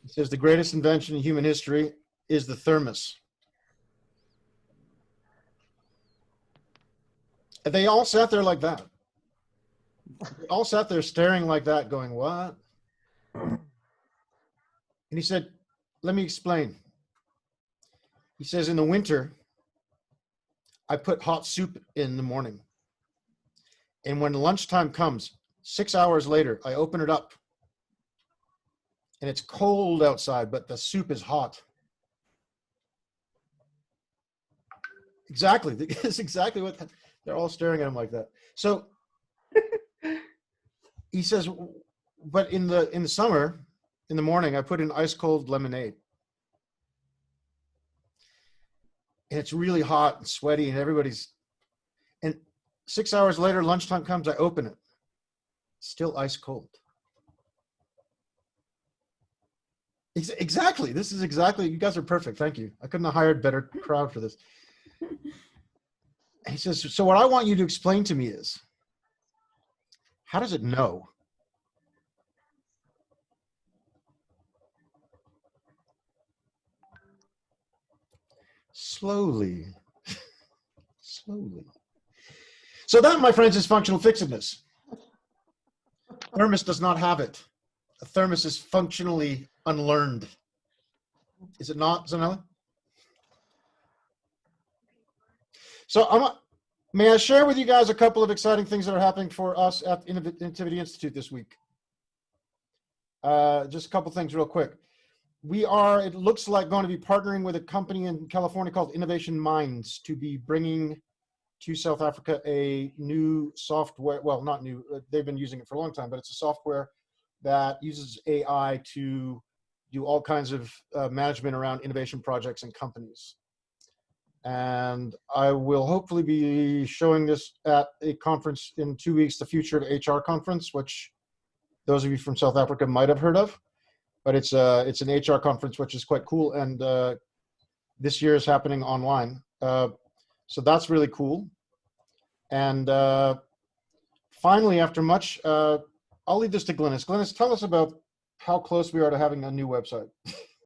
He says the greatest invention in human history is the thermos. And they all sat there like that. They all sat there staring like that, going, what? And he said, let me explain. He says, in the winter, I put hot soup in the morning. And when lunchtime comes, 6 hours later, I open it up. And it's cold outside, but the soup is hot. Exactly. It's exactly what they're all staring at him like that. So he says, but in the summer, in the morning, I put in ice cold lemonade. And it's really hot and sweaty and and 6 hours later, lunchtime comes, I open it. Still ice cold. Exactly. This is exactly, you guys are perfect. Thank you. I couldn't have hired a better crowd for this. He says, so what I want you to explain to me is, how does it know? Slowly. Slowly. So that, my friends, is functional fixedness. Thermos does not have it. A thermos is functionally unlearned. Is it not, Zanele? So may I share with you guys a couple of exciting things that are happening for us at the Innovativity Institute this week? Just a couple things real quick. We are, it looks like, going to be partnering with a company in California called Innovation Minds to be bringing to South Africa a new software. Well, not new, they've been using it for a long time, but it's a software that uses AI to do all kinds of management around innovation projects and companies. And I will hopefully be showing this at a conference in 2 weeks, the Future to HR conference, which those of you from South Africa might have heard of. But it's an HR conference, which is quite cool. And this year is happening online. So that's really cool. And finally, after much, I'll leave this to Glynis. Glynis, tell us about how close we are to having a new website.